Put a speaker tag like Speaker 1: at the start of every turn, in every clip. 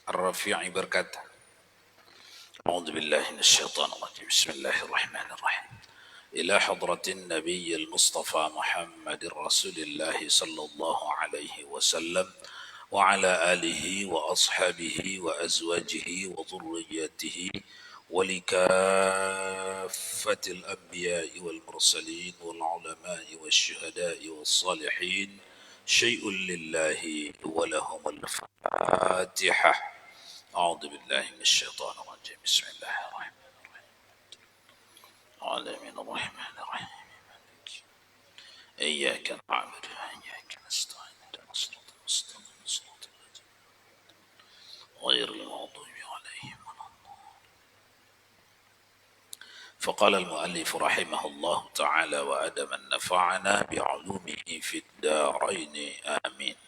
Speaker 1: Ar-Rafi'i berkata, A'udzu billahi minasyaitonir rajim. Bismillahirrahmanirrahim. Ila hadratin Nabiyil Mustafa Muhammadir Rasulillah sallallahu alaihi wasallam wa ala alihi wa ashabihi wa azwajihi wa dhurriyyatihi wa likaffatil anbiya'i wal mursalin wal ulama'i wasyuhada'i was salihin syai'un lillahi wa lahumul fatihah. أعوذ بالله من الشيطان الرجيم. بسم الله الرحمن الرحيم. العالمين الرحمن الرحيم. إياك نعبد وإياك نستعين اهدنا الصراط المستقيم صراط الذين غير المغضوب عليهم ولا الضالين. فقال المؤلف رحمه الله تعالى وأدم نفعنا بعلومه في الدارين آمين.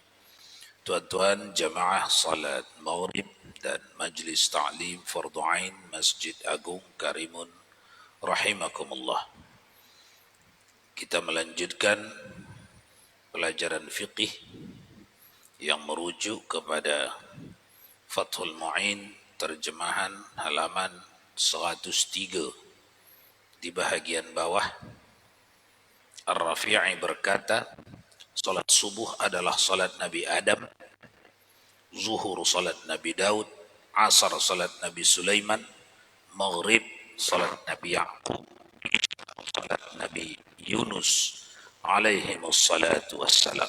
Speaker 1: Tuan-tuan jamaah salat maghrib dan majlis ta'lim fardu ain Masjid Agung Karimun rahimakumullah. Kita melanjutkan pelajaran fiqih yang merujuk kepada Fathul Mu'in terjemahan halaman 103 di bahagian bawah. Ar-Rafi'i berkata, salat subuh adalah salat Nabi Adam, zuhur salat Nabi Daud, asar salat Nabi Sulaiman, maghrib salat Nabi Ya'qub, salat Nabi Yunus alaihimussalatu wassalam.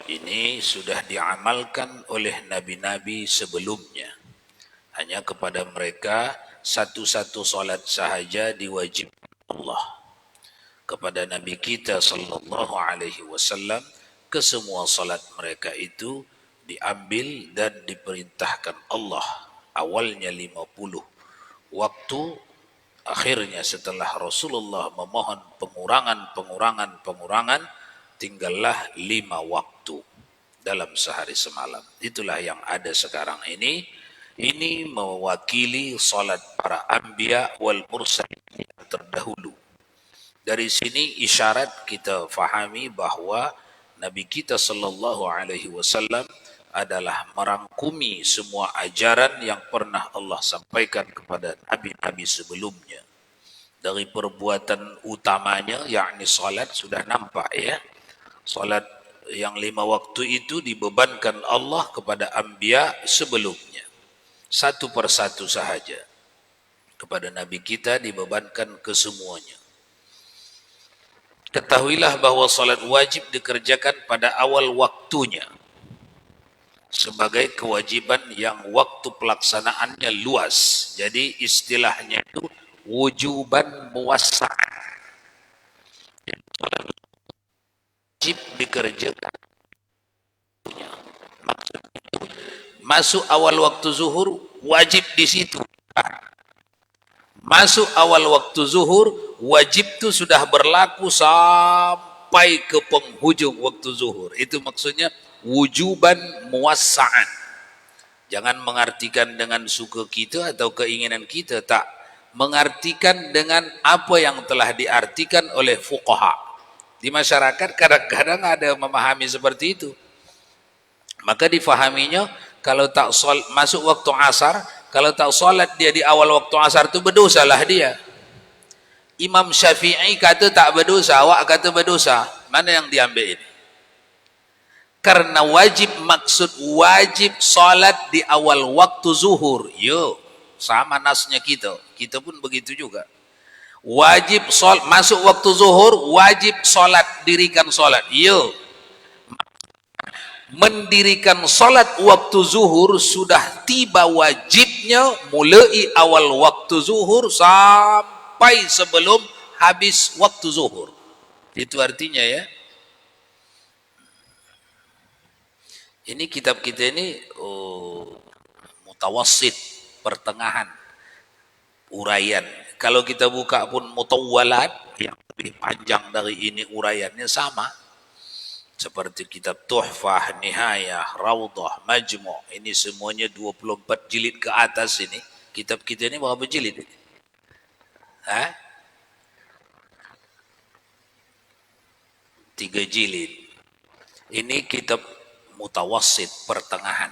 Speaker 1: Ini sudah diamalkan oleh nabi-nabi sebelumnya. Hanya kepada mereka satu-satu salat sahaja diwajibkan Allah. Kepada Nabi kita sallallahu alaihi wasallam, kesemua salat mereka itu diambil dan diperintahkan Allah. Awalnya 50 waktu, akhirnya setelah Rasulullah memohon pengurangan, tinggallah 5 waktu dalam sehari semalam. Itulah yang ada sekarang ini. Ini mewakili salat para anbiya wal mursalin yang terdahulu. Dari sini isyarat kita fahami bahawa Nabi kita sallallahu alaihi wasallam adalah merangkumi semua ajaran yang pernah Allah sampaikan kepada nabi-nabi sebelumnya. Dari perbuatan utamanya, yakni salat, sudah nampak ya. Salat yang 5 waktu itu dibebankan Allah kepada anbiya sebelumnya. Satu persatu sahaja. Kepada Nabi kita dibebankan kesemuanya. Ketahuilah bahawa salat wajib dikerjakan pada awal waktunya sebagai kewajiban yang waktu pelaksanaannya luas. Jadi istilahnya itu wujuban muwassa'an. Salat wajib dikerjakan. Masuk awal waktu zuhur wajib di situ. Masuk awal waktu zuhur, wajib itu sudah berlaku sampai ke penghujung waktu zuhur. Itu maksudnya wujuban muwassa'an. Jangan mengartikan dengan suka kita atau keinginan kita, tak. Mengartikan dengan apa yang telah diartikan oleh fuqaha. Di masyarakat kadang-kadang ada memahami seperti itu. Maka difahaminya, kalau tak masuk waktu asar, kalau tak solat dia di awal waktu asar itu berdosalah dia. Imam Syafi'i kata tak berdosa, awak kata berdosa. Mana yang diambil ini? Karena wajib, maksud wajib solat di awal waktu zuhur. Yo, sama nasnya kita. Kita pun begitu juga. Wajib masuk waktu zuhur, wajib solat, dirikan solat. Yo, mendirikan solat waktu zuhur sudah tiba wajibnya mulai awal waktu zuhur sampai sebelum habis waktu zuhur. Itu artinya ya. Ini kitab kita ini mutawassit, pertengahan, uraian. Kalau kita buka pun mutawwalat yang lebih panjang dari ini, uraiannya sama. Seperti kitab Tuhfah, Nihayah, Raudhah, Majmu'. Ini semuanya 24 jilid ke atas ini. Kitab kita ini berapa jilid? 3 jilid. Ini kitab mutawassit, pertengahan.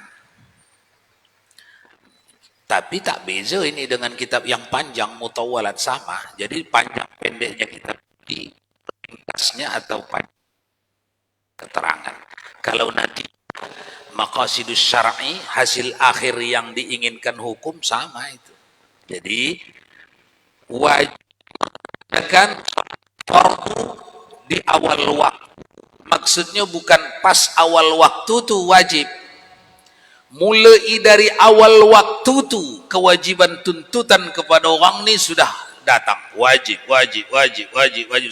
Speaker 1: Tapi tak beza ini dengan kitab yang panjang, mutawalat, sama. Jadi panjang pendeknya kitab di ringkasnya atau panjang keterangan. Kalau nanti maqasidus syar'i, hasil akhir yang diinginkan hukum, sama itu. Jadi wajib kan fardu di awal waktu. Maksudnya bukan pas awal waktu tuh wajib. Mulai dari awal waktu tu kewajiban tuntutan kepada orang ni sudah datang, wajib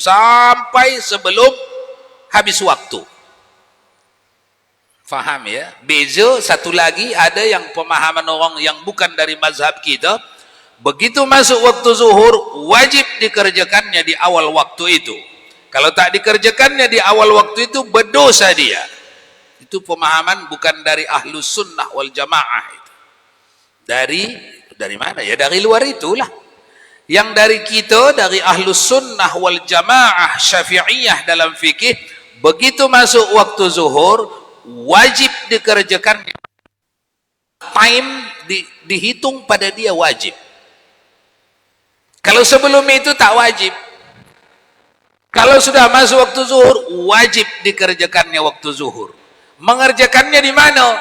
Speaker 1: sampai sebelum habis waktu. Faham ya? Beza satu lagi, ada yang pemahaman orang yang bukan dari mazhab kita, begitu masuk waktu zuhur wajib dikerjakannya di awal waktu itu. Kalau tak dikerjakannya di awal waktu itu berdosa dia. Itu pemahaman bukan dari ahlus sunnah wal jamaah itu. Dari mana ya? Dari luar itulah. Yang dari kita, dari ahlus sunnah wal jamaah syafi'iyah dalam fikih, begitu masuk waktu zuhur wajib dikerjakan. Time dihitung pada dia wajib. Kalau sebelum itu tak wajib. Kalau sudah masuk waktu zuhur wajib dikerjakannya waktu zuhur. Mengerjakannya di mana?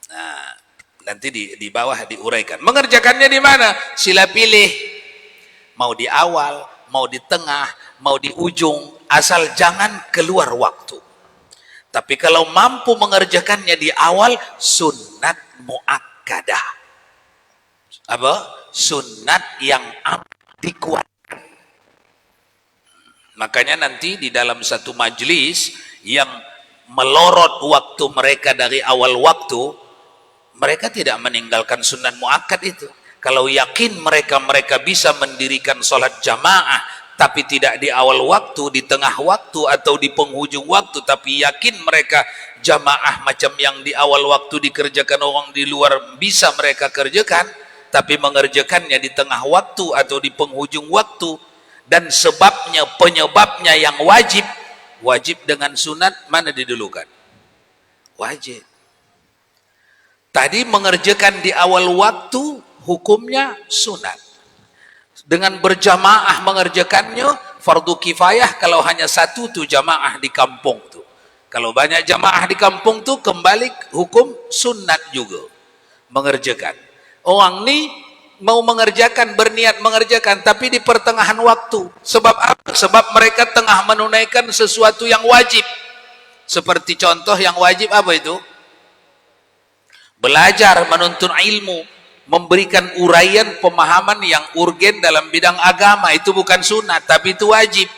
Speaker 1: Nah, nanti di bawah diuraikan. Mengerjakannya di mana? Sila pilih. Mau di awal, mau di tengah, mau di ujung, asal jangan keluar waktu. Tapi kalau mampu mengerjakannya di awal, sunnat muakkadah. Apa? Sunnat yang dikuatkan. Makanya nanti di dalam satu majlis yang melorot waktu mereka dari awal waktu, mereka tidak meninggalkan sunnah muakkad itu. Kalau yakin mereka bisa mendirikan sholat jamaah, tapi tidak di awal waktu, di tengah waktu, atau di penghujung waktu, tapi yakin mereka jamaah macam yang di awal waktu dikerjakan orang di luar bisa mereka kerjakan, tapi mengerjakannya di tengah waktu atau di penghujung waktu, dan penyebabnya yang wajib dengan sunat, mana didulukan? Wajib. Tadi mengerjakan di awal waktu hukumnya sunat. Dengan berjamaah mengerjakannya fardu kifayah kalau hanya satu tuh jamaah di kampung tuh. Kalau banyak jamaah di kampung tuh kembali hukum sunat juga mengerjakan. Orang ni mau mengerjakan, berniat mengerjakan, tapi di pertengahan waktu. Sebab apa? Sebab mereka tengah menunaikan sesuatu yang wajib. Seperti contoh yang wajib apa itu? Belajar, menuntut ilmu, memberikan uraian pemahaman yang urgen dalam bidang agama. Itu bukan sunat, tapi itu wajib.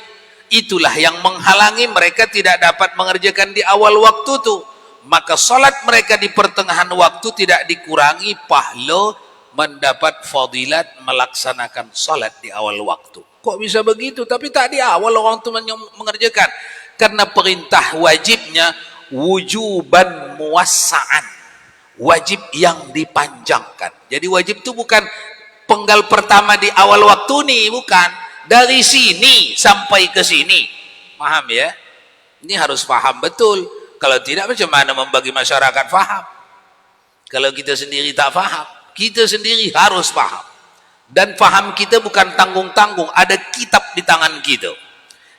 Speaker 1: Itulah yang menghalangi mereka tidak dapat mengerjakan di awal waktu itu. Maka salat mereka di pertengahan waktu tidak dikurangi pahala mendapat fadilat melaksanakan salat di awal waktu. Kok bisa begitu? Tapi tak di awal orang itu mengerjakan. Karena perintah wajibnya wujuban muwassa'an. Wajib yang dipanjangkan. Jadi wajib itu bukan penggal pertama di awal waktu nih, bukan. Dari sini sampai ke sini. Paham ya? Ini harus paham betul. Kalau tidak macam mana membagi masyarakat paham? Kalau kita sendiri tak paham, kita sendiri harus paham. Dan paham kita bukan tanggung-tanggung, ada kitab di tangan kita.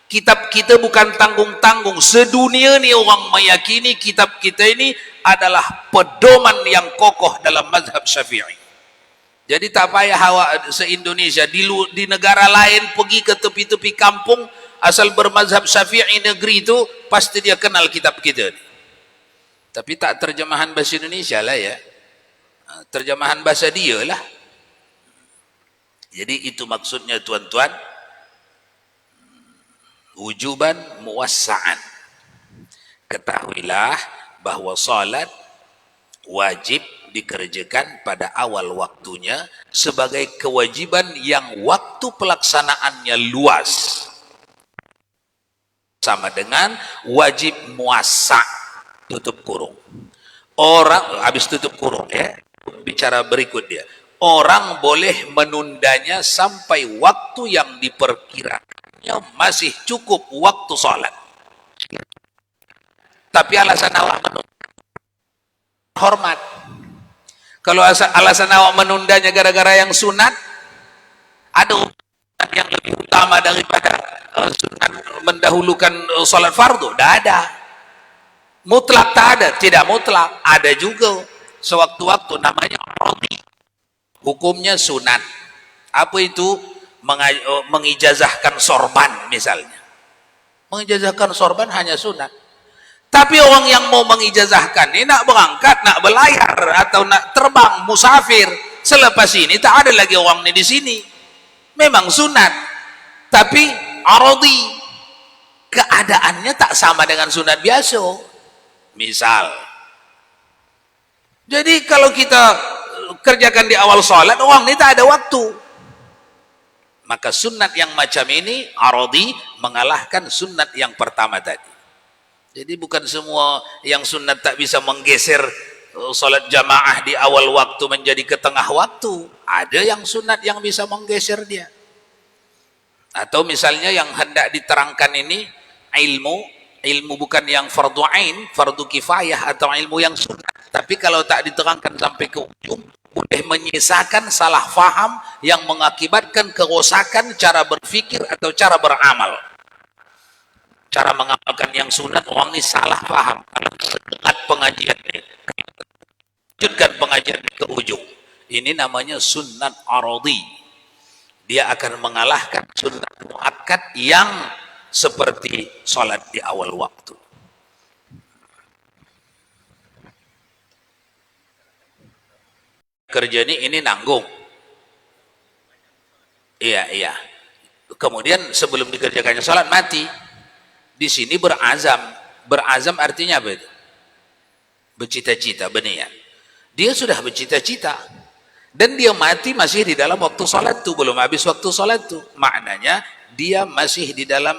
Speaker 1: Kitab kita bukan tanggung-tanggung. Sedunia ni orang meyakini kitab kita ini adalah pedoman yang kokoh dalam mazhab Syafi'i. Jadi tak payah awak se-Indonesia di negara lain pergi ke tepi-tepi kampung asal bermazhab Syafi'i negeri itu pasti dia kenal kitab kita ni. Tapi tak terjemahan bahasa Indonesia lah ya. Terjemahan bahasa dia lah. Jadi itu maksudnya tuan-tuan, wujuban muwassa'an. Ketahuilah bahwa salat wajib dikerjakan pada awal waktunya sebagai kewajiban yang waktu pelaksanaannya luas. Sama dengan wajib muwassa', tutup kurung. Orang habis tutup kurung ya. Bicara berikut dia. Orang boleh menundanya sampai waktu yang diperkirakannya masih cukup waktu salat. Tapi alasan awak hormat. Kalau alasan awak menundanya gara-gara yang sunat, ada yang lebih utama daripada sunat mendahulukan sholat fardu? Tidak ada. Mutlak tak ada, tidak mutlak. Ada juga sewaktu-waktu namanya rodi. Hukumnya sunat. Apa itu? Mengijazahkan sorban misalnya. Mengijazahkan sorban hanya sunat. Tapi orang yang mau mengijazahkan ini nak berangkat, nak berlayar atau nak terbang musafir, selepas ini tak ada lagi orang ini di sini. Memang sunat, tapi arodi, keadaannya tak sama dengan sunat biasa. Misal, jadi kalau kita kerjakan di awal sholat, orang ini tak ada waktu. Maka sunat yang macam ini, arodi, mengalahkan sunat yang pertama tadi. Jadi bukan semua yang sunat tak bisa menggeser sholat jamaah di awal waktu menjadi ke tengah waktu. Ada yang sunat yang bisa menggeser dia. Atau misalnya yang hendak diterangkan ini ilmu bukan yang fardu ain, fardu kifayah atau ilmu yang sunat. Tapi kalau tak diterangkan sampai ke ujung, boleh menyisakan salah faham yang mengakibatkan kerosakan cara berfikir atau cara beramal. Cara mengamalkan yang sunat, orang ini salah faham. Kalau setelah pengajian ini, lanjutkan pengajian ke ujung. Ini namanya sunat aradi. Dia akan mengalahkan sunat muakkad yang seperti sholat di awal waktu. Kerja ini nanggung. Iya. Kemudian sebelum dikerjakannya sholat mati. Di sini berazam. Berazam artinya apa itu? Bercita-cita, berniat. Dia sudah bercita-cita. Dan dia mati masih di dalam waktu sholat itu. Belum habis waktu sholat itu. Maknanya dia masih di dalam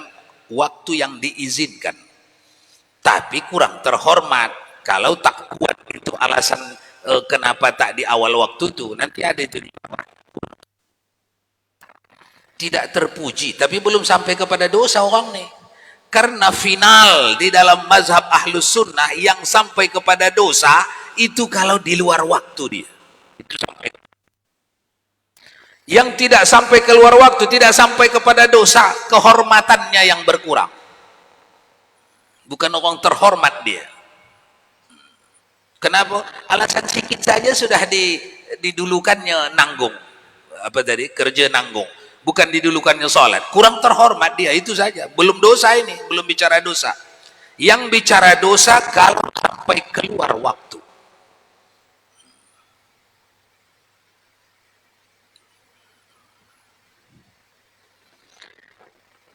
Speaker 1: waktu yang diizinkan. Tapi kurang terhormat. Kalau tak kuat itu alasan kenapa tak di awal waktu itu. Nanti ada itu. Tidak terpuji. Tapi belum sampai kepada dosa orang nih. Karena final di dalam mazhab ahlus sunnah yang sampai kepada dosa itu kalau di luar waktu dia. Itu sampai. Yang tidak sampai keluar waktu, tidak sampai kepada dosa, kehormatannya yang berkurang. Bukan orang terhormat dia. Kenapa? Alasan sedikit saja sudah didulukannya nanggung. Apa tadi? Kerja nanggung. Bukan didulukannya sholat. Kurang terhormat dia, itu saja. Belum dosa ini, belum bicara dosa. Yang bicara dosa kalau sampai keluar waktu.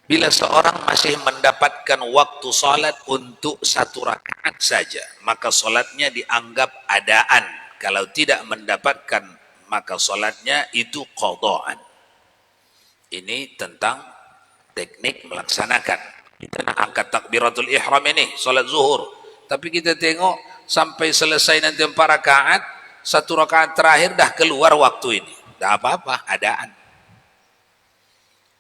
Speaker 1: Bila seorang masih mendapatkan waktu salat untuk 1 rakaat saja, maka salatnya dianggap adaan. Kalau tidak mendapatkan, maka salatnya itu qadaan. Ini tentang teknik melaksanakan. Kita nak angkat takbiratul ihram ini, salat zuhur. Tapi kita tengok sampai selesai nanti 4 rakaat, 1 rakaat terakhir dah keluar waktu ini. Dah apa-apa, adaan.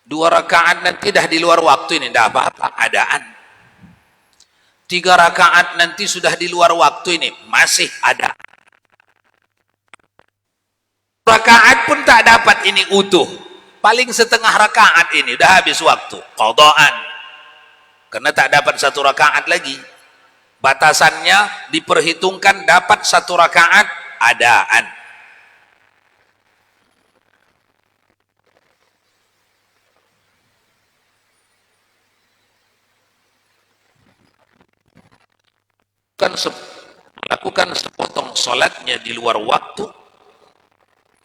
Speaker 1: 2 rakaat nanti dah di luar waktu ini, dah apa-apa, adaan. 3 rakaat nanti sudah di luar waktu ini, masih ada. Rakaat pun tak dapat ini utuh. Paling setengah rakaat ini, dah habis waktu. Qadaan. Karena tak dapat 1 rakaat lagi. Batasannya diperhitungkan dapat 1 rakaat, adaan. Melakukan sepotong sholatnya di luar waktu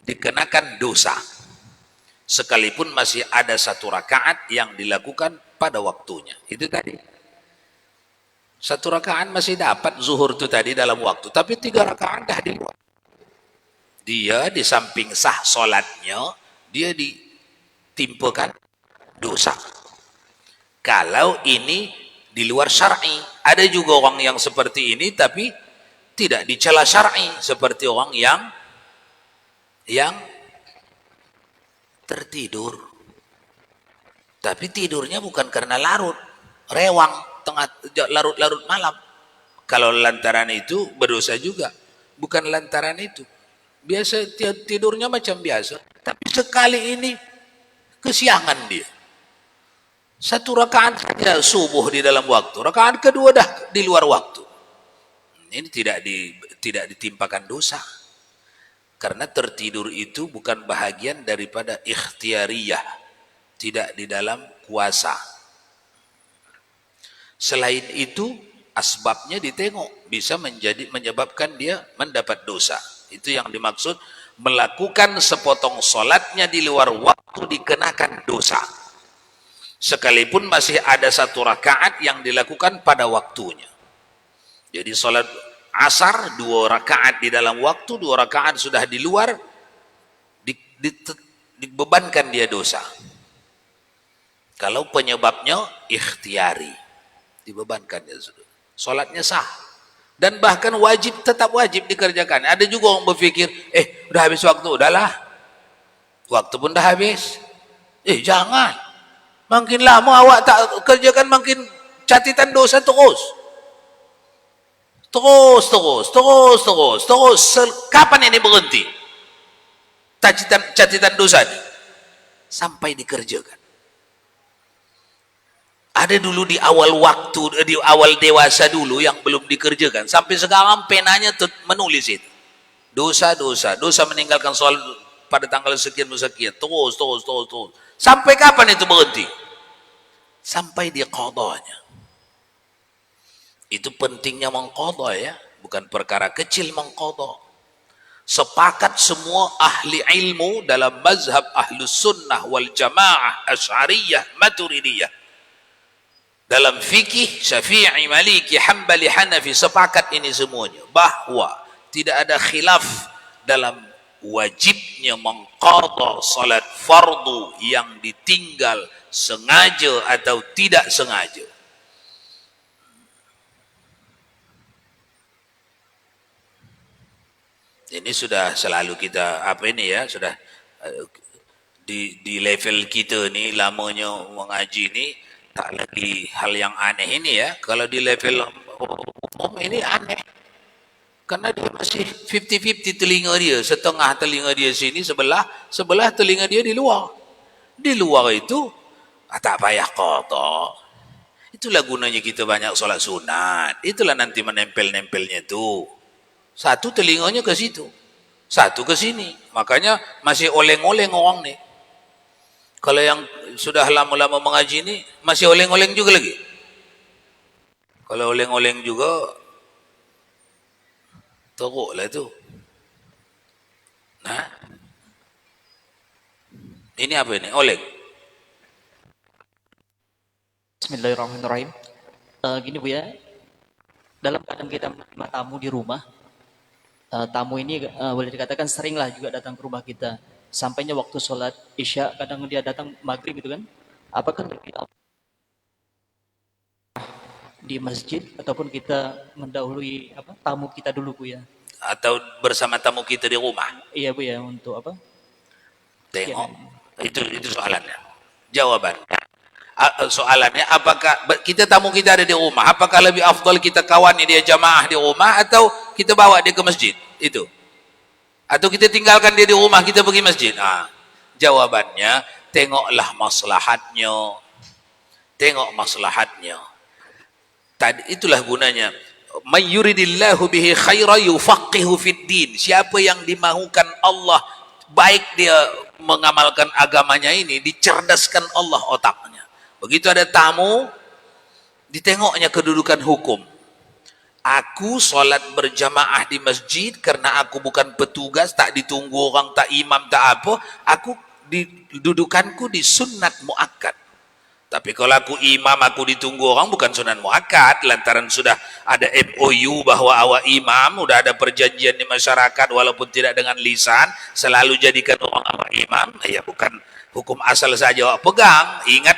Speaker 1: dikenakan dosa, sekalipun masih ada 1 rakaat yang dilakukan pada waktunya. Itu tadi 1 rakaat masih dapat zuhur itu tadi dalam waktu, tapi 3 rakaat dah di luar. Dia di samping sah sholatnya, dia ditimpakan dosa. Kalau ini di luar syar'i. Ada juga orang yang seperti ini tapi tidak dicela syar'i, seperti orang yang tertidur. Tapi tidurnya bukan karena larut, rewang tengah larut-larut malam. Kalau lantaran itu berdosa juga. Bukan lantaran itu. Biasa tidurnya macam biasa. Tapi sekali ini kesiangan dia. Satu rakaat saja subuh di dalam waktu. Rakaat kedua dah di luar waktu. Ini tidak ditimpakan dosa. Karena tertidur itu bukan bahagian daripada ikhtiariyah. Tidak di dalam kuasa. Selain itu, asbabnya ditengok. Bisa menyebabkan dia mendapat dosa. Itu yang dimaksud, melakukan sepotong solatnya di luar waktu dikenakan dosa. Sekalipun masih ada satu rakaat yang dilakukan pada waktunya. Jadi solat asar 2 rakaat di dalam waktu, 2 rakaat sudah di luar, dibebankan dia dosa. Kalau penyebabnya ikhtiari, dibebankan dia sudah. Solatnya sah. Dan bahkan wajib, tetap wajib dikerjakan. Ada juga orang berpikir, udah habis waktu, udahlah. Waktu pun dah habis. Jangan. Makin lama awak tak kerjakan, makin catatan dosa terus. Terus. Kapan ini berhenti? Catatan dosa ini. Sampai dikerjakan. Ada dulu di awal waktu, di awal dewasa dulu yang belum dikerjakan. Sampai sekarang penanya menulis itu. Dosa meninggalkan soal pada tanggal sekian. Terus. Sampai kapan itu berhenti? Sampai dia qadanya. Itu pentingnya mengqadha ya. Bukan perkara kecil mengqadha. Sepakat semua ahli ilmu dalam mazhab ahlus sunnah wal jamaah asy'ariyah maturidiyah. Dalam fikih Syafi'i, Maliki, Hambali, Hanafi sepakat ini semuanya bahwa tidak ada khilaf dalam wajibnya mengqadha salat fardu yang ditinggal sengaja atau tidak sengaja. Ini sudah selalu kita sudah di level kita ni lamanya mengaji ni tak lagi hal yang aneh ini ya. Kalau di level umum ini aneh. Karena dia masih 50-50 telinga dia. Setengah telinga dia sini, sebelah telinga dia di luar. Di luar itu, tak payah qadha. Itulah gunanya kita banyak solat sunat. Itulah nanti menempel-nempelnya tu. Satu telinganya ke situ. Satu ke sini. Makanya masih oleng-oleng orang ni. Kalau yang sudah lama-lama mengaji ni, masih oleng-oleng juga lagi. Kalau oleng-oleng juga, teruk lah itu. Nah, ini apa ini? Oleng.
Speaker 2: Bismillahirrahmanirrahim. Gini Bu ya, dalam keadaan kita menerima tamu di rumah, tamu ini boleh dikatakan seringlah juga datang ke rumah kita. Sampainya waktu sholat isya, kadang dia datang maghrib gitu kan. Apakah lebih di masjid ataupun kita mendahului tamu kita dulu Bu ya?
Speaker 1: Atau bersama tamu kita di rumah?
Speaker 2: Iya Bu ya, untuk apa?
Speaker 1: Tengok, ya. Itu soalannya. Jawaban. Soalannya, apakah kita tamu kita ada di rumah, apakah lebih afdal kita kawani dia jamaah di rumah atau kita bawa dia ke masjid? Itu. Atau kita tinggalkan dia di rumah, kita pergi masjid? Jawabannya, tengoklah maslahatnya. Tengok maslahatnya. Itulah gunanya. May yuridillahu bihi khaira yufaqihu fid din. Siapa yang dimahukan Allah baik dia mengamalkan agamanya ini, dicerdaskan Allah otaknya. Begitu ada tamu, ditengoknya kedudukan hukum. Aku sholat berjamaah di masjid karena aku bukan petugas, tak ditunggu orang, tak imam, tak apa. Aku dudukanku di sunnat muakkad. Tapi kalau aku imam, aku ditunggu orang, bukan sunnat muakkad. Lantaran sudah ada MOU bahwa awak imam, sudah ada perjanjian di masyarakat walaupun tidak dengan lisan, selalu jadikan orang awak imam. Ya bukan hukum asal saja awak pegang. Ingat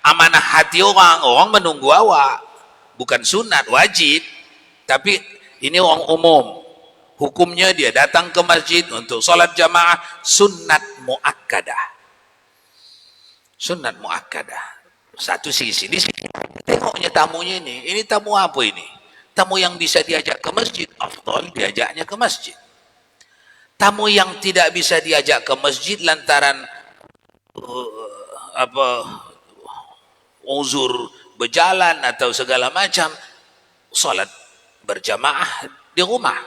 Speaker 1: amanah hati orang menunggu awak. Bukan sunat, wajib. Tapi ini orang umum. Hukumnya dia datang ke masjid untuk sholat jamaah sunnat muakkadah. Sunnat muakkadah. Satu sisi, di sini tengoknya tamunya ini tamu apa ini? Tamu yang bisa diajak ke masjid, afdal diajaknya ke masjid. Tamu yang tidak bisa diajak ke masjid lantaran apa uzur berjalan atau segala macam, salat berjamaah di rumah.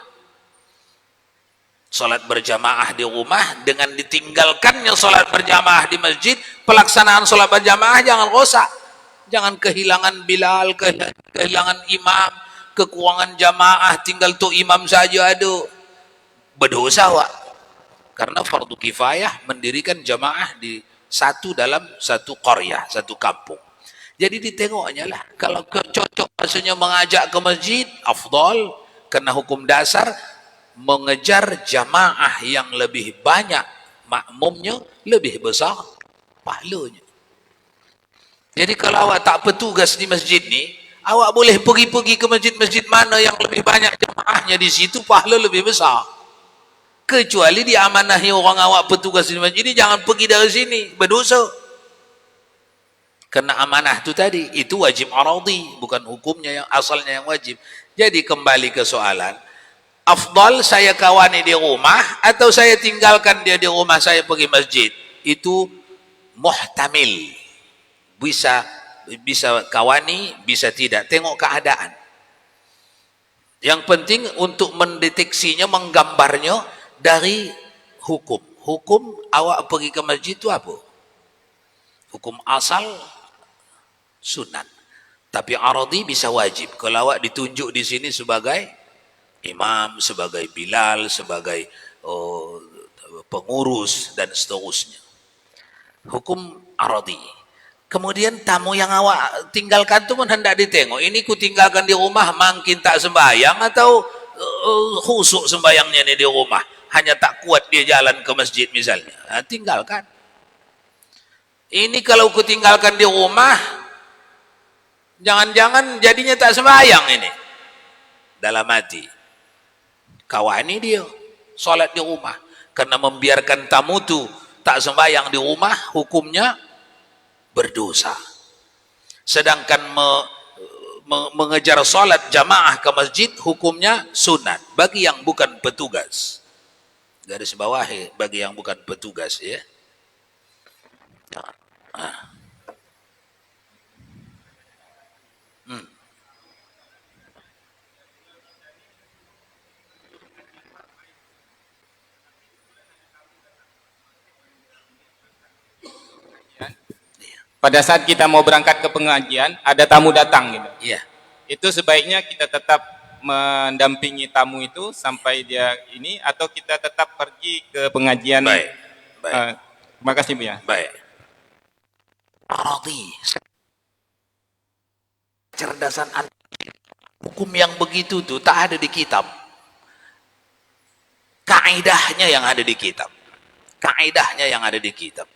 Speaker 1: Salat berjamaah di rumah dengan ditinggalkannya salat berjamaah di masjid, pelaksanaan salat berjamaah jangan rosak. Jangan kehilangan Bilal, kehilangan imam, kekurangan jamaah, tinggal tu imam saja ada. Berdosa wak. Karena fardu kifayah mendirikan jamaah di dalam satu qaryah, satu kampung. Jadi ditengoknya lah. Kalau cocok maksudnya mengajak ke masjid, afdal. Karena hukum dasar mengejar jamaah yang lebih banyak makmumnya, lebih besar pahalanya. Jadi kalau awak tak petugas di masjid ni, awak boleh pergi-pergi ke masjid-masjid mana yang lebih banyak jemaahnya, di situ pahala lebih besar. Kecuali diamanahi orang awak petugas di masjid ini, jangan pergi dari sini, berdosa. Karena amanah itu tadi, itu wajib aradhi, bukan hukumnya yang asalnya yang wajib. Jadi kembali ke soalan, afdal saya kawani di rumah atau saya tinggalkan dia di rumah, saya pergi masjid? Itu muhtamil. Bisa kawani, bisa tidak, tengok keadaan. Yang penting untuk mendeteksinya, menggambarnya dari hukum. Hukum awak pergi ke masjid itu apa? Hukum asal sunat. Tapi aradhi bisa wajib. Kalau awak ditunjuk di sini sebagai imam, sebagai Bilal, sebagai pengurus dan seterusnya. Hukum aradhi. Kemudian tamu yang awak tinggalkan itu pun hendak ditengok. Ini ku tinggalkan di rumah, makin tak sembahyang atau khusuk sembahyangnya ini di rumah. Hanya tak kuat dia jalan ke masjid misalnya. Nah, tinggalkan. Ini kalau ku tinggalkan di rumah, jangan-jangan jadinya tak sembahyang ini. Dalam hati. Kawani dia, sholat di rumah. Karena membiarkan tamu itu tak sembahyang di rumah, hukumnya berdosa. Sedangkan mengejar salat jamaah ke masjid hukumnya sunat bagi yang bukan petugas. Garis bawahi, bagi yang bukan petugas ya.
Speaker 3: Pada saat kita mau berangkat ke pengajian, ada tamu datang gitu.
Speaker 1: Iya.
Speaker 3: Itu sebaiknya kita tetap mendampingi tamu itu sampai dia ini, atau kita tetap pergi ke pengajian.
Speaker 1: Baik. Baik.
Speaker 3: Terima kasih Bu ya.
Speaker 1: Baik. Aradhi. Cerdasan hukum yang begitu tuh tak ada di kitab. Kaidahnya yang ada di kitab. Kaidahnya yang ada di kitab.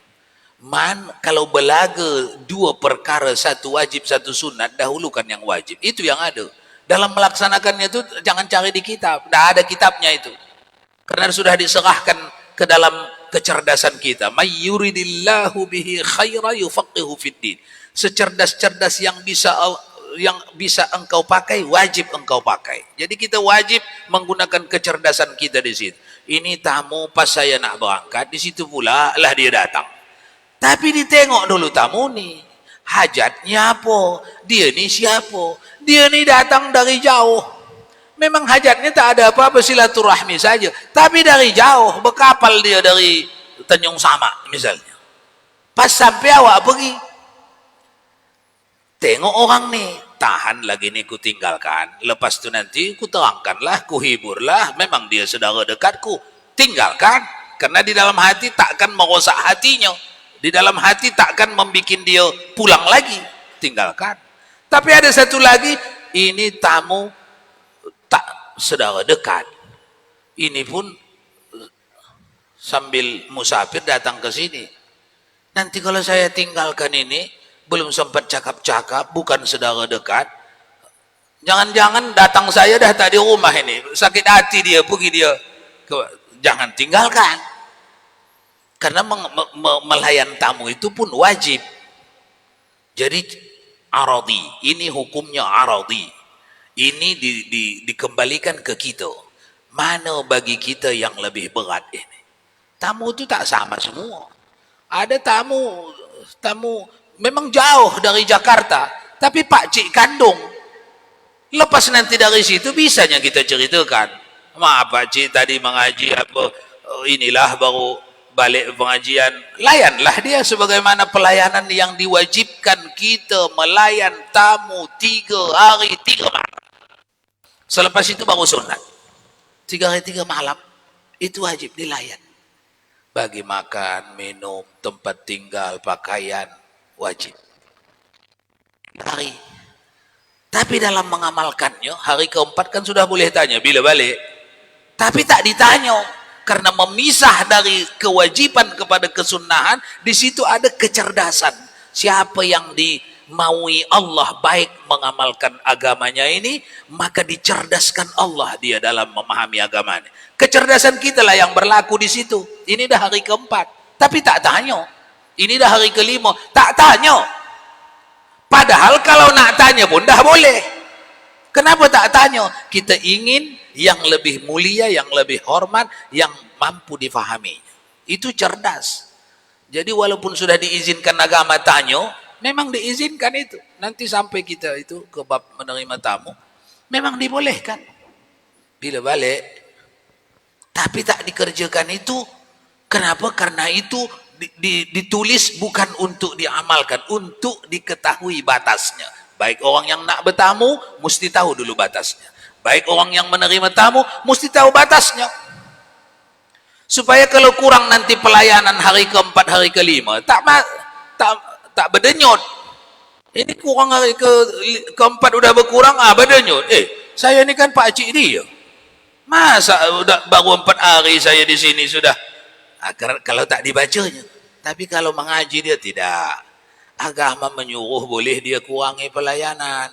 Speaker 1: Kalau belaga dua perkara, satu wajib satu sunat, dahulukan yang wajib. Itu yang ada. Dalam melaksanakannya itu jangan cari di kitab. Tidak ada kitabnya itu. Karena sudah diserahkan ke dalam kecerdasan kita. May yuridillahu bihi khaira yufaqihu fiddin. Secerdas-cerdas yang bisa engkau pakai, wajib engkau pakai. Jadi kita wajib menggunakan kecerdasan kita di situ. Ini tamu pas saya nak berangkat, di situ pula lah dia datang. Tapi ditengok dulu tamu nih, hajatnya apa? Dia ni siapa? Dia ni datang dari jauh. Memang hajatnya tak ada apa-apa, silaturahmi saja. Tapi dari jauh, berkapal dia dari Tanjung Sama misalnya. Pas sampai awak pergi, tengok orang nih, tahan lagi nih ku tinggalkan. Lepas tu nanti ku terangkanlah, ku hiburlah. Memang dia saudara dekatku, tinggalkan. Karena di dalam hati takkan merosak hatinya. Di dalam hati takkan membuat dia pulang lagi, tinggalkan. Tapi ada satu lagi, ini tamu tak saudara dekat. Ini pun sambil musafir datang ke sini. Nanti kalau saya tinggalkan ini, belum sempat cakap-cakap, bukan saudara dekat. Jangan-jangan datang saya dah tak di rumah ini, sakit hati dia, pergi dia. Jangan tinggalkan. Karena melayan tamu itu pun wajib. Jadi aradhi, ini hukumnya aradhi. Ini dikembalikan ke kita. Mana bagi kita yang lebih berat ini? Tamu itu tak sama semua. Ada tamu memang jauh dari Jakarta, tapi pak cik kandung. Lepas nanti dari situ bisanya kita ceritakan. Maaf pak cik tadi mengaji apa, inilah baru balik pengajian. Layanlah dia sebagaimana pelayanan yang diwajibkan kita melayan tamu 3 hari 3 malam. Selepas itu baru sunat. 3 hari 3 malam itu wajib dilayan. Bagi makan, minum, tempat tinggal, pakaian wajib. Hari. Tapi dalam mengamalkannya, hari keempat kan sudah boleh tanya bila balik. Tapi tak ditanya. Karena memisah dari kewajiban kepada kesunahan, di situ ada kecerdasan. Siapa yang dimaui Allah baik mengamalkan agamanya ini, maka dicerdaskan Allah dia dalam memahami agamanya. Kecerdasan kita lah yang berlaku di situ. Ini dah hari keempat, tapi tak tanya. Ini dah hari kelima, tak tanya. Padahal kalau nak tanya pun dah boleh. Kenapa tak tanya? Kita ingin yang lebih mulia, yang lebih hormat, yang mampu difahami. Itu cerdas. Jadi walaupun sudah diizinkan agama tanya, memang diizinkan itu. Nanti sampai kita itu ke bab menerima tamu, memang dibolehkan. Bila balik, tapi tak dikerjakan itu. Kenapa? Karena itu ditulis bukan untuk diamalkan, untuk diketahui batasnya. Baik orang yang nak bertamu, mesti tahu dulu batasnya. Baik orang yang menerima tamu, mesti tahu batasnya. Supaya kalau kurang nanti pelayanan hari keempat, hari kelima, tak berdenyut. Ini kurang hari keempat udah berkurang, berdenyut. Saya ini kan pak cik dia. Masa udah baru 4 hari saya di sini sudah. Kalau tak dibacanya. Tapi kalau mengaji dia tidak. Agama menyuruh boleh dia kurangi pelayanan.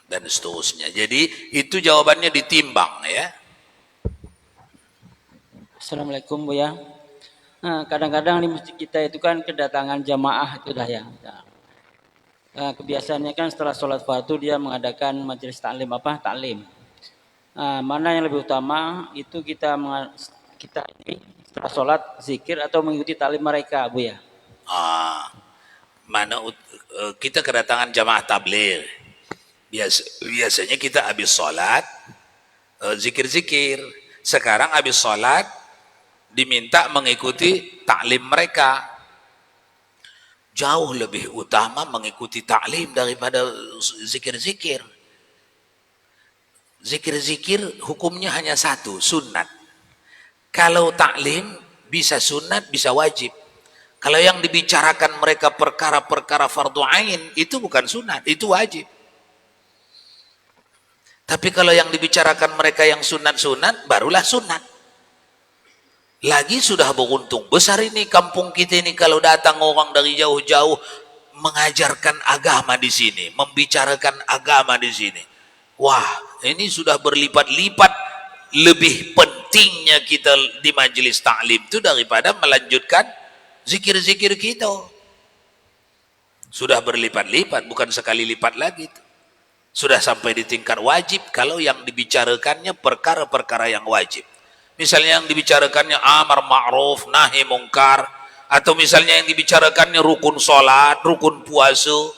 Speaker 1: Dan seterusnya. Jadi itu jawabannya ditimbang ya.
Speaker 4: Assalamualaikum Buya. Kadang-kadang di masjid kita itu kan kedatangan jamaah itu dah ya. Kebiasaannya kan setelah sholat fardu dia mengadakan majelis taklim taklim. Mana yang lebih utama itu kita ini setelah sholat zikir atau mengikuti taklim mereka Buya?
Speaker 1: Kita kedatangan jamaah tabligh. Biasanya kita habis sholat zikir-zikir. Sekarang habis sholat diminta mengikuti taklim mereka. Jauh lebih utama mengikuti taklim daripada zikir-zikir. Zikir-zikir hukumnya hanya satu, sunat. Kalau taklim bisa sunat, bisa wajib. Kalau yang dibicarakan mereka perkara-perkara fardu ain, itu bukan sunat, itu wajib. Tapi kalau yang dibicarakan mereka yang sunat-sunat, barulah sunat. Lagi sudah beruntung besar ini kampung kita ini kalau datang orang dari jauh-jauh mengajarkan agama di sini, membicarakan agama di sini. Wah, ini sudah berlipat-lipat lebih pentingnya kita di majelis taklim itu daripada melanjutkan zikir-zikir kita. Sudah berlipat-lipat, bukan sekali lipat lagi. Sudah sampai di tingkat wajib kalau yang dibicarakannya perkara-perkara yang wajib. Misalnya yang dibicarakannya amar ma'ruf, nahi mungkar, atau misalnya yang dibicarakannya rukun sholat, rukun puasa.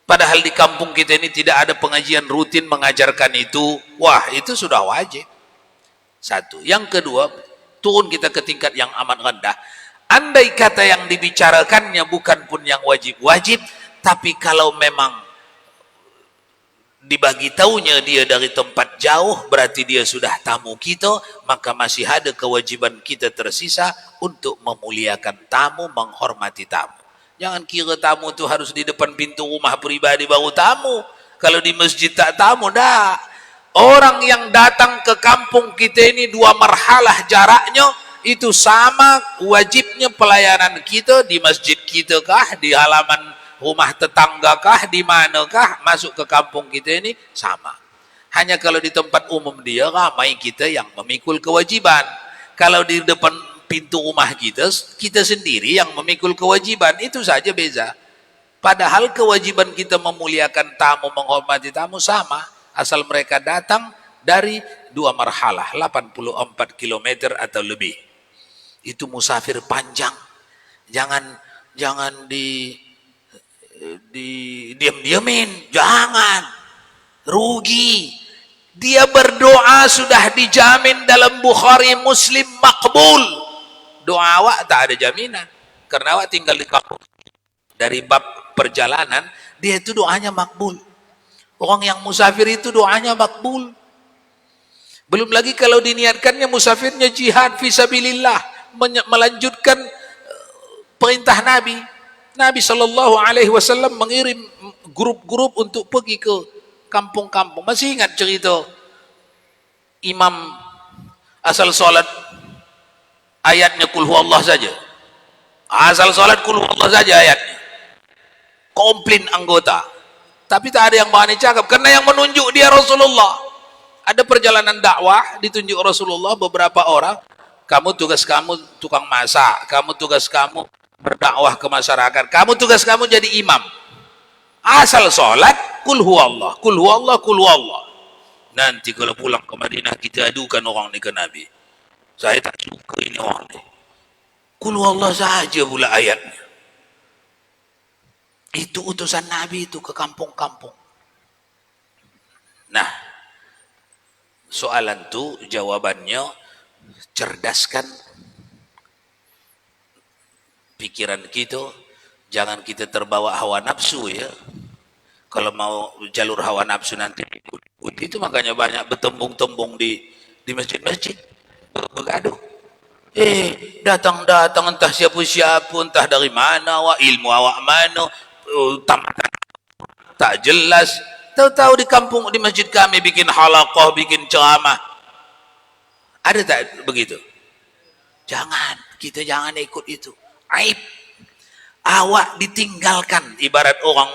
Speaker 1: Padahal di kampung kita ini tidak ada pengajian rutin mengajarkan itu. Wah, itu sudah wajib. Satu. Yang kedua, turun kita ke tingkat yang amat rendah. Andai kata yang dibicarakannya bukan pun yang wajib-wajib, tapi kalau memang dibagi taunya dia dari tempat jauh, berarti dia sudah tamu kita, maka masih ada kewajiban kita tersisa untuk memuliakan tamu, menghormati tamu. Jangan kira tamu itu harus di depan pintu rumah pribadi baru tamu. Kalau di masjid tak tamu, dah. Orang yang datang ke kampung kita ini 2 marhalah jaraknya, itu sama wajibnya pelayanan kita di masjid kita kah, di halaman rumah tetangga kah, di manakah, masuk ke kampung kita ini sama. Hanya kalau di tempat umum dia ramai kita yang memikul kewajiban. Kalau di depan pintu rumah kita, kita sendiri yang memikul kewajiban, itu saja beza. Padahal kewajiban kita memuliakan tamu, menghormati tamu sama, asal mereka datang dari 2 marhalah, 84 km atau lebih. Itu musafir panjang. Jangan di diam-diamin, jangan. Rugi. Dia berdoa sudah dijamin dalam Bukhari Muslim makbul. Doa awak tak ada jaminan. Karena awak tinggal di kampung. Dari bab perjalanan, dia itu doanya makbul. Orang yang musafir itu doanya makbul. Belum lagi kalau diniatkannya musafirnya jihad fisabilillah, melanjutkan perintah Nabi. Nabi SAW mengirim grup-grup untuk pergi ke kampung-kampung. Masih ingat cerita imam asal sholat ayatnya kul huwallah saja. Asal sholat kul huwallah saja ayatnya. Komplain anggota. Tapi tak ada yang berani cakap karena yang menunjuk dia Rasulullah. Ada perjalanan dakwah ditunjuk Rasulullah beberapa orang. Kamu tugas kamu tukang masak, kamu tugas kamu berdakwah ke masyarakat, kamu tugas kamu jadi imam. Asal sholat kul huwallah, kul huwallah, kul huwallah. Nanti kalau pulang ke Madinah kita adukan orang ni ke Nabi. Saya tak suka ini orang ni. Kul huwallah saja pula ayatnya. Itu utusan Nabi itu ke kampung-kampung. Nah, soalan tu jawabannya cerdaskan pikiran kita, jangan kita terbawa hawa nafsu ya. Kalau mau jalur hawa nafsu nanti ikut itu, makanya banyak bertembung-tembung di masjid-masjid bergaduh. Datang-datang entah siapa-siapa, entah dari mana awak, ilmu awak mana, tamat tak jelas. Tahu-tahu di kampung, di masjid kami bikin halaqah, bikin ceramah. Ada tak begitu? Jangan, kita jangan ikut itu. Aib. Awak ditinggalkan, ibarat orang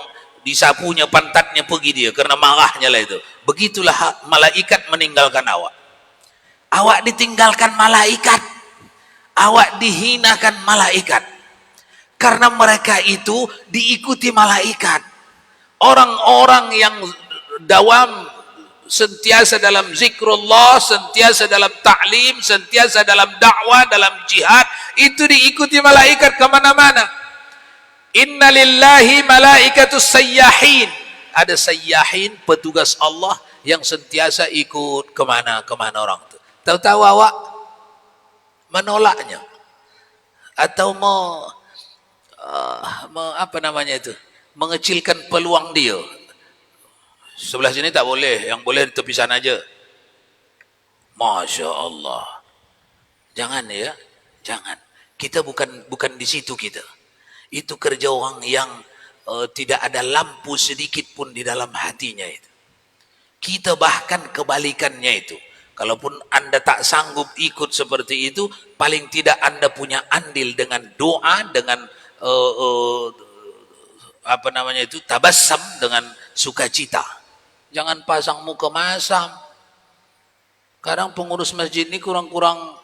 Speaker 1: disapunya pantatnya pergi dia karena marahnya lah itu. Begitulah malaikat meninggalkan awak. Awak ditinggalkan malaikat. Awak dihinakan malaikat. Karena mereka itu diikuti malaikat. Orang-orang yang dawam sentiasa dalam zikrullah, sentiasa dalam ta'lim, sentiasa dalam dakwah, dalam jihad, itu diikuti malaikat kemana-mana. Inna lillahi malaikatus sayyahin. Ada sayyahin, petugas Allah yang sentiasa ikut kemana-kemana orang itu. Tahu-tahu awak menolaknya atau apa namanya itu, mengecilkan peluang dia. Sebelah sini tak boleh, yang boleh di tepi sana aja. Masya Allah. Jangan ya, jangan. Kita bukan di situ kita. Itu kerja orang yang tidak ada lampu sedikit pun di dalam hatinya itu. Kita bahkan kebalikannya itu. Kalaupun Anda tak sanggup ikut seperti itu, paling tidak Anda punya andil dengan doa, dengan apa namanya itu, tabassam, dengan sukacita. Jangan pasang muka masam. Kadang pengurus masjid ini kurang-kurang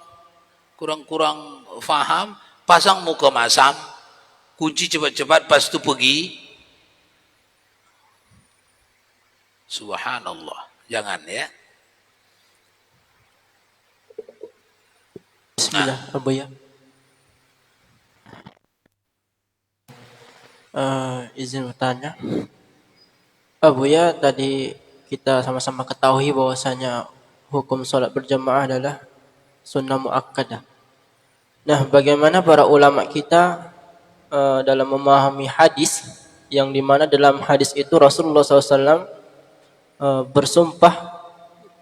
Speaker 1: faham, pasang muka masam, kunci cepat-cepat pas itu pergi. Subhanallah. Jangan ya.
Speaker 5: Bismillah, Abu ya. Izin bertanya. Abu ya, tadi kita sama-sama ketahui bahwasanya hukum sholat berjamaah adalah sunnah muakkadah. Nah, bagaimana para ulama kita dalam memahami hadis, yang dimana dalam hadis itu Rasulullah SAW bersumpah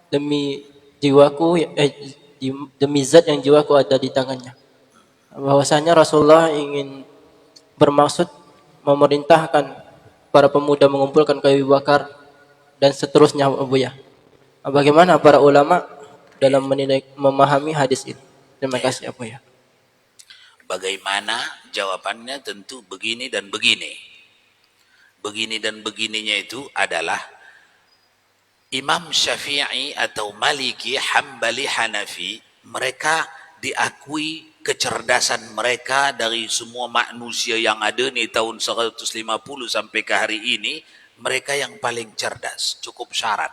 Speaker 5: demi jiwaku, demi zat yang jiwaku ada di tangannya, bahwasanya Rasulullah ingin bermaksud memerintahkan para pemuda mengumpulkan kayu bakar dan seterusnya, Abu ya. Bagaimana para ulama dalam memahami hadis ini? Terima kasih, Abu ya.
Speaker 1: Bagaimana jawabannya? Tentu begini dan begini. Begini dan begininya itu adalah Imam Syafi'i atau Maliki, Hambali, Hanafi, mereka diakui kecerdasan mereka dari semua manusia yang ada nih tahun 150 sampai ke hari ini, mereka yang paling cerdas, cukup syarat.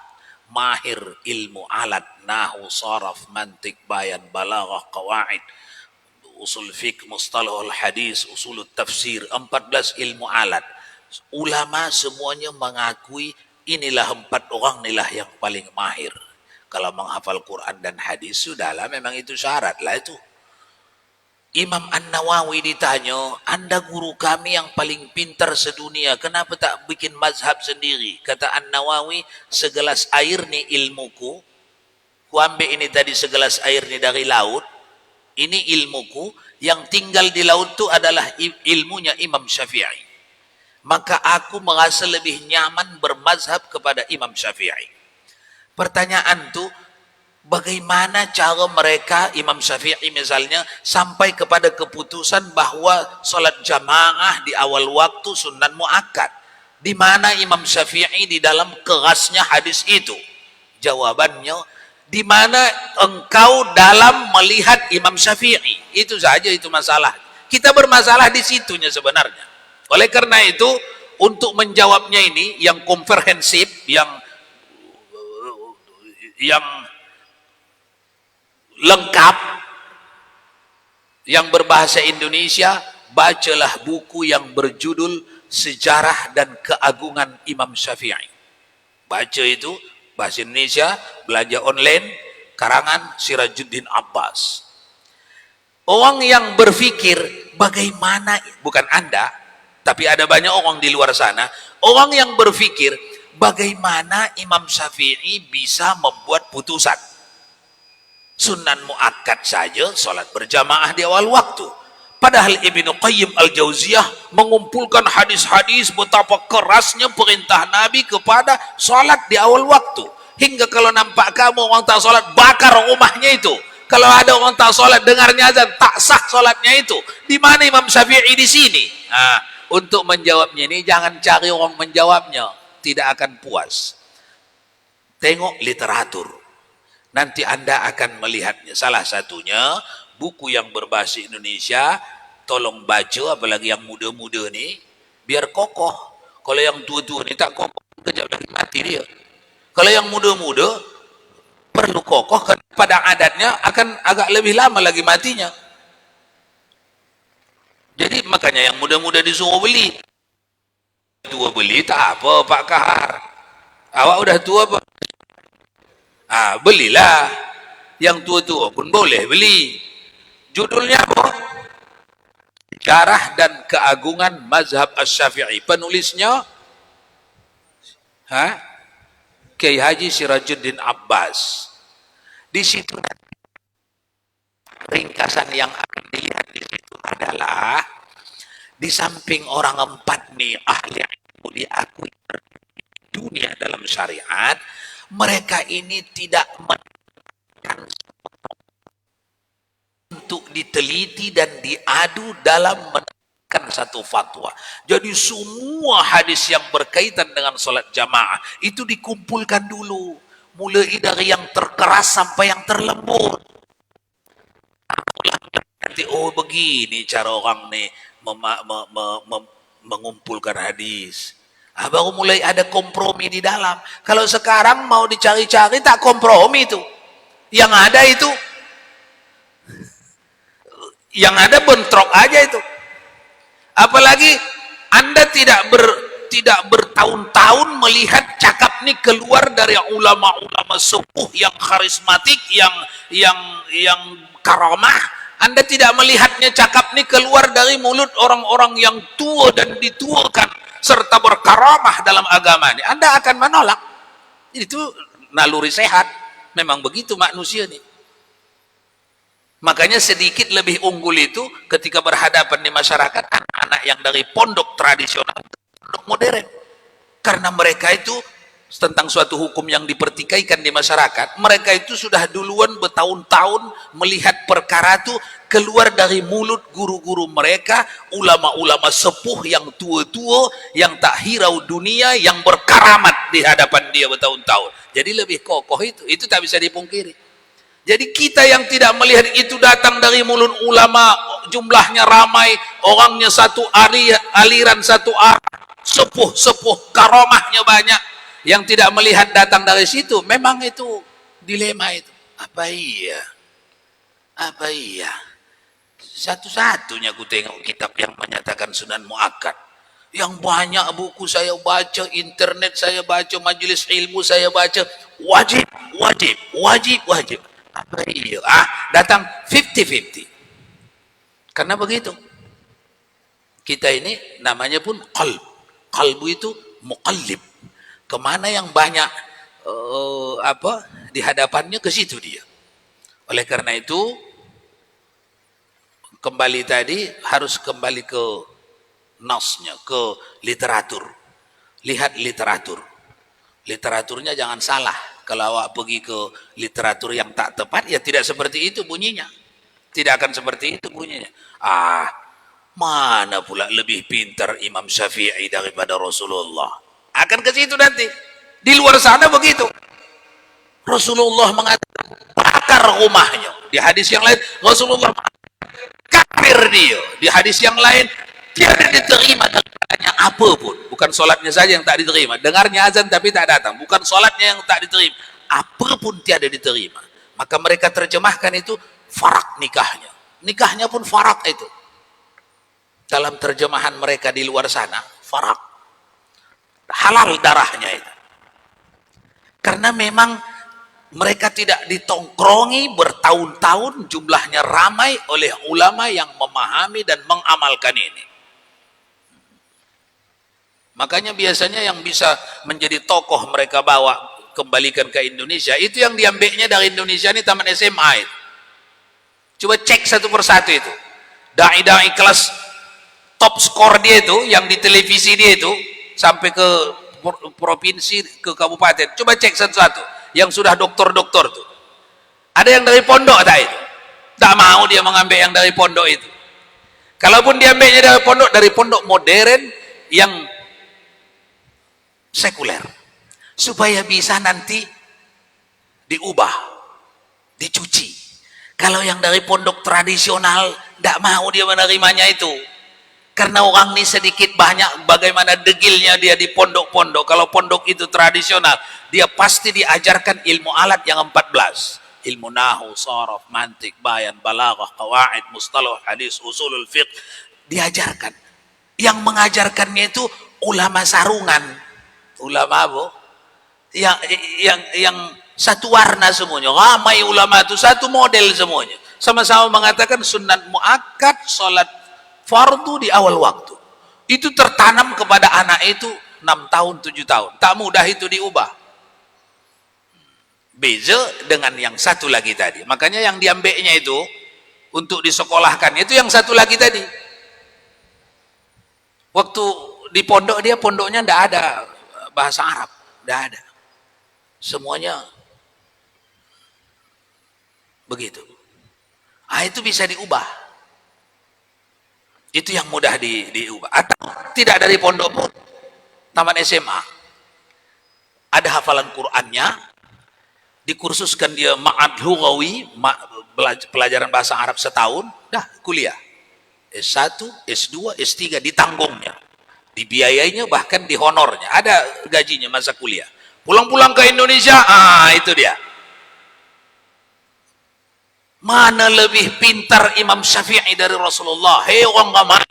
Speaker 1: Mahir ilmu alat, nahu, saraf, mantik, bayan, balaghah, qawaid, usul fiqh, mustalahul hadis, usul tafsir, 14 ilmu alat. Ulama semuanya mengakui inilah 4 orang inilah yang paling mahir. Kalau menghafal Quran dan hadis, sudahlah memang itu syarat lah itu. Imam An-Nawawi ditanya, Anda guru kami yang paling pintar sedunia, kenapa tak bikin mazhab sendiri? Kata An-Nawawi, segelas air nih ilmuku, ku ambil ini tadi segelas air nih dari laut, ini ilmuku, yang tinggal di laut itu adalah ilmunya Imam Syafi'i. Maka aku merasa lebih nyaman bermazhab kepada Imam Syafi'i. Pertanyaan tuh, bagaimana cara mereka, Imam Syafi'i misalnya, sampai kepada keputusan bahwa salat jamaah di awal waktu sunnah muakkad? Di mana Imam Syafi'i di dalam kerasnya hadis itu? Jawabannya, di mana engkau dalam melihat Imam Syafi'i? Itu saja itu masalah. Kita bermasalah di situnya sebenarnya. Oleh karena itu, untuk menjawabnya ini, yang komprehensif, yang lengkap, yang berbahasa Indonesia, bacalah buku yang berjudul Sejarah dan Keagungan Imam Syafi'i. Baca itu, bahasa Indonesia, belanja online, karangan Sirajuddin Abbas. Orang yang berpikir bagaimana, bukan Anda, tapi ada banyak orang di luar sana, orang yang berpikir bagaimana Imam Syafi'i bisa membuat putusan sunan muakkad saja salat berjamaah di awal waktu. Padahal Ibnu Qayyim Al-Jauziyah mengumpulkan hadis-hadis betapa kerasnya perintah Nabi kepada salat di awal waktu. Hingga kalau nampak kamu orang tak salat, bakar rumahnya itu. Kalau ada orang tak salat, dengarnya azan, tak sah salatnya itu. Di mana Imam Syafi'i di sini? Nah, untuk menjawabnya ini jangan cari orang menjawabnya, tidak akan puas. Tengok literatur. Nanti Anda akan melihatnya. Salah satunya buku yang berbahasa Indonesia, tolong baca, apalagi yang muda-muda nih, biar kokoh. Kalau yang tua-tua nih tak kokoh, kejap lagi mati dia. Kalau yang muda-muda perlu kokoh, kan pada adatnya akan agak lebih lama lagi matinya. Jadi makanya yang muda-muda disuruh beli. Tua beli tak apa Pak Kahar. Awak udah tua Pak. Belilah. Yang tua-tua pun boleh beli. Judulnya apa? Sejarah dan Keagungan Mazhab Asy-Syafi'i. Penulisnya Kiai Haji Sirajuddin Abbas. Di situ ringkasan yang akan dilihat di situ adalah di samping orang 4 nih ahli ilmu diakui dunia dalam syariat, mereka ini tidak menekan untuk diteliti dan diadu dalam menentukan satu fatwa. Jadi semua hadis yang berkaitan dengan salat jamaah itu dikumpulkan dulu, mulai dari yang terkeras sampai yang terlembut. Nanti begini cara orang nih mengumpulkan hadis. Baru mulai ada kompromi di dalam. Kalau sekarang mau dicari-cari tak kompromi itu. Yang ada itu, yang ada bentrok aja itu. Apalagi Anda tidak bertahun-tahun melihat cakap nih keluar dari ulama-ulama sepuh yang karismatik, yang karamah. Anda tidak melihatnya cakap nih keluar dari mulut orang-orang yang tua dan dituakan serta berkaramah dalam agama ini. Anda akan menolak. Itu naluri sehat. Memang begitu manusia nih. Makanya sedikit lebih unggul itu ketika berhadapan di masyarakat anak-anak yang dari pondok tradisional, pondok modern. Karena mereka itu tentang suatu hukum yang dipertikaikan di masyarakat, mereka itu sudah duluan bertahun-tahun melihat perkara itu keluar dari mulut guru-guru mereka, ulama-ulama sepuh yang tua-tua, yang tak hirau dunia, yang berkaramat di hadapan dia bertahun-tahun. Jadi lebih kokoh itu tak bisa dipungkiri. Jadi kita yang tidak melihat itu datang dari mulut ulama, jumlahnya ramai, orangnya satu aliran, satu arah, sepuh-sepuh, karomahnya banyak, yang tidak melihat datang dari situ, memang itu dilema itu. Apa iya? Apa iya? Satu-satunya aku tengok kitab yang menyatakan Sunan Muakkad. Yang banyak buku saya baca, internet saya baca, majelis ilmu saya baca, wajib, wajib, wajib, wajib. Apa iya? Datang 50-50. Karena begitu. Kita ini namanya pun qalb. Qalbu itu muqallib. Kemana yang banyak di hadapannya, ke situ dia. Oleh karena itu, kembali tadi harus kembali ke nasnya, ke literatur. Lihat literatur. Literaturnya jangan salah. Kalau awak pergi ke literatur yang tak tepat, ya tidak seperti itu bunyinya. Tidak akan seperti itu bunyinya. Mana pula lebih pintar Imam Syafi'i daripada Rasulullah? Akan ke situ nanti. Di luar sana begitu. Rasulullah mengatakan, bakar rumahnya. Di hadis yang lain, Rasulullah kafir dia. Di hadis yang lain, tiada diterima daripadanya apapun. Bukan solatnya saja yang tak diterima. Dengarnya azan tapi tak datang. Bukan solatnya yang tak diterima. Apapun tiada diterima. Maka mereka terjemahkan itu farak nikahnya. Nikahnya pun farak itu. Dalam terjemahan mereka di luar sana, farak. Halal darahnya itu. Karena memang mereka tidak ditongkrongi bertahun-tahun, jumlahnya ramai oleh ulama yang memahami dan mengamalkan ini. Makanya biasanya yang bisa menjadi tokoh mereka bawa kembalikan ke Indonesia, itu yang diambilnya dari Indonesia ini taman SMA itu. Coba cek satu persatu itu. Dai-dai kelas top skor dia itu, yang di televisi dia itu, sampai ke provinsi, ke kabupaten. Coba cek satu-satu. Yang sudah doktor-doktor tuh. Ada yang dari pondok tak itu? Tak mau dia mengambil yang dari pondok itu. Kalaupun diambilnya dari pondok modern yang sekuler. Supaya bisa nanti diubah, dicuci. Kalau yang dari pondok tradisional, tak mau dia menerimanya itu. Karena orang ini sedikit banyak bagaimana degilnya dia di pondok-pondok. Kalau pondok itu tradisional, dia pasti diajarkan ilmu alat yang 14. Ilmu nahu, saraf, mantik, bayan, balaghah, qawaid, mustalah, hadis, usulul fiqh. Diajarkan. Yang mengajarkannya itu ulama sarungan. Ulama apa? Yang satu warna semuanya. Ramai ulama itu satu model semuanya. Sama-sama mengatakan sunat muakkad, salat fardu di awal waktu. Itu tertanam kepada anak itu 6 tahun, 7 tahun. Tak mudah itu diubah. Beza dengan yang satu lagi tadi. Makanya yang diambilnya itu untuk disekolahkan itu yang satu lagi tadi. Waktu di pondok dia, pondoknya ndak ada bahasa Arab, ndak ada. Semuanya begitu. Itu bisa diubah. Itu yang mudah diubah. Atau tidak dari pondok pun, taman SMA, ada hafalan Qur'annya, dikursuskan dia ma'ad lughawi, pelajaran bahasa Arab setahun, dah kuliah. S1, S2, S3 ditanggungnya. Dibiayainya, bahkan dihonornya. Ada gajinya masa kuliah. Pulang-pulang ke Indonesia, itu dia. Mana lebih pintar Imam Syafi'i dari Rasulullah? Hei orang ramai,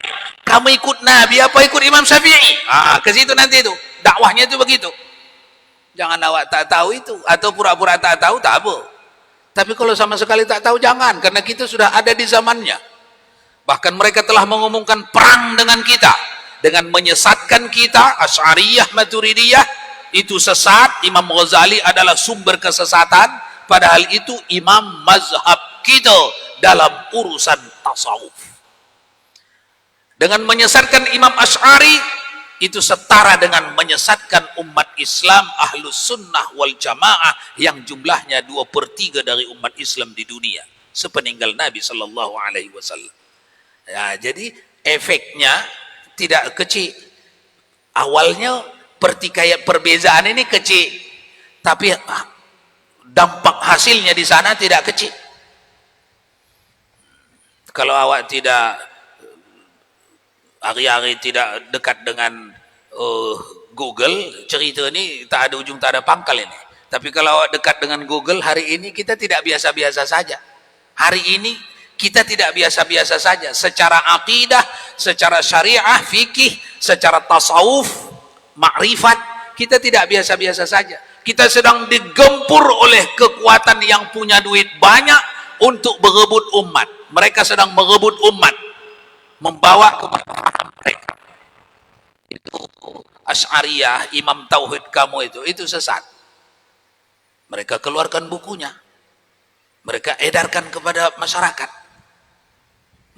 Speaker 1: kamu ikut Nabi apa ikut Imam Syafi'i? Ke situ nanti itu. Dakwahnya itu begitu. Jangan awak tak tahu itu, atau pura-pura tak tahu, tak apa. Tapi kalau sama sekali tak tahu, jangan, karena kita sudah ada di zamannya. Bahkan mereka telah mengumumkan perang dengan kita, dengan menyesatkan kita. Asy'ariyah, Maturidiyah itu sesat. Imam Ghazali adalah sumber kesesatan, padahal itu imam mazhab kita dalam urusan tasawuf. Dengan menyesatkan Imam Asy'ari, itu setara dengan menyesatkan umat Islam Ahlus Sunnah wal Jamaah yang jumlahnya 2/3 dari umat Islam di dunia sepeninggal Nabi Sallallahu Alaihi Wasallam. Ya, jadi efeknya tidak kecil. Awalnya pertikaian perbezaan ini kecil, tapi dampak hasilnya di sana tidak kecil. Kalau awak tidak hari-hari tidak dekat dengan Google, cerita ini tak ada ujung tak ada pangkal ini. Tapi kalau awak dekat dengan Google, hari ini kita tidak biasa-biasa saja. Hari ini kita tidak biasa-biasa saja. Secara akidah, secara syariah, fikih, secara tasawuf, makrifat, kita tidak biasa-biasa saja. Kita sedang digempur oleh kekuatan yang punya duit banyak untuk berebut umat. Mereka sedang merebut umat, membawa kepada mereka. Itu Asy'ariyah, imam tauhid kamu itu sesat. Mereka keluarkan bukunya, mereka edarkan kepada masyarakat.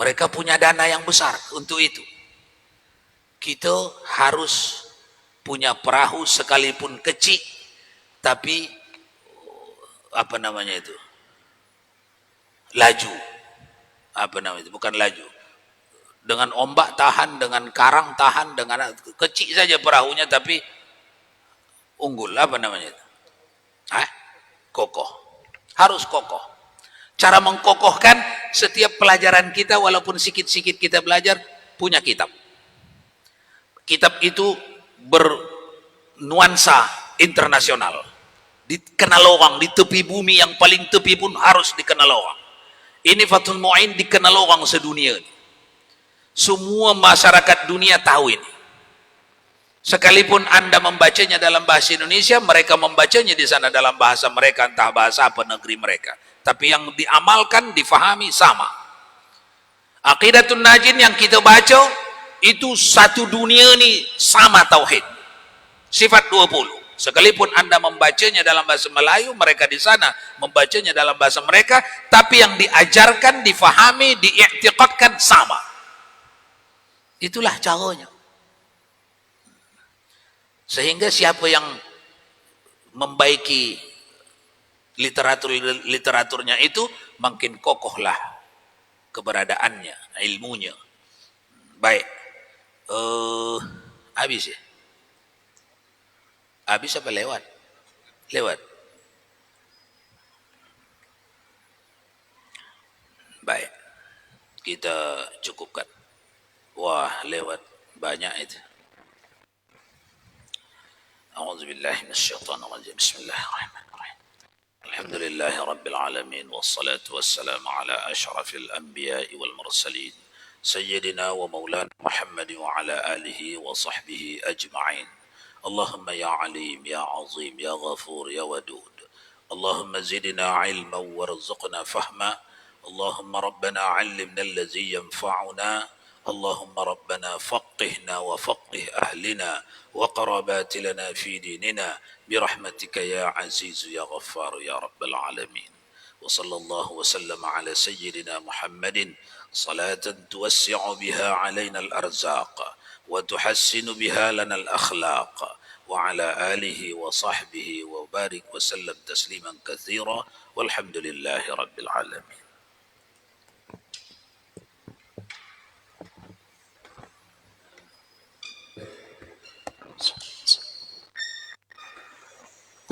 Speaker 1: Mereka punya dana yang besar untuk itu. Kita harus punya perahu sekalipun kecil, tapi apa namanya itu? Laju. Apa namanya itu? Bukan laju. Dengan ombak tahan, dengan karang tahan, dengan kecil saja perahunya tapi unggul. Apa namanya itu? Kokoh. Harus kokoh. Cara mengkokohkan setiap pelajaran kita, walaupun sikit-sikit kita belajar, punya kitab. Kitab itu bernuansa internasional. Dikenal orang, di tepi bumi yang paling tepi pun harus dikenal orang. Ini Fathul Mu'in dikenal orang sedunia. Semua masyarakat dunia tahu ini. Sekalipun Anda membacanya dalam bahasa Indonesia, mereka membacanya di sana dalam bahasa mereka, entah bahasa apa negeri mereka. Tapi yang diamalkan, difahami sama. Aqidatun Najin yang kita baca, itu satu dunia ini sama tauhid. Sifat 20. Sekalipun Anda membacanya dalam bahasa Melayu, mereka di sana membacanya dalam bahasa mereka, tapi yang diajarkan, difahami, diiktiqadkan sama. Itulah caranya. Sehingga siapa yang membaiki literaturnya itu, makin kokohlah keberadaannya, ilmunya. Baik. Habis ya? Habis apa lewat? Lewat. Baik. Kita cukupkan. Wah, lewat banyak itu. أعوذ بالله من الشيطان الرجيم بسم الله الرحمن الرحيم الحمد لله رب العالمين والصلاة والسلام على أشرف الأنبياء والمرسلين سيدنا ومولانا محمد وعلى آله وصحبه أجمعين اللهم يا عليم يا عظيم يا غفور يا ودود اللهم زدنا علما وارزقنا فهما اللهم ربنا علمنا الذي ينفعنا اللهم ربنا فقهنا وفقه أهلنا وقرابات لنا في ديننا برحمتك يا عزيز يا غفار يا رب العالمين وصلى الله وسلم على سيدنا محمد صلاة توسع بها علينا الأرزاق وتحسن بها لنا الأخلاق وعلى آله وصحبه وبارك وسلم تسليما كثيرا والحمد لله رب العالمين.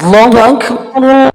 Speaker 6: الله أكبر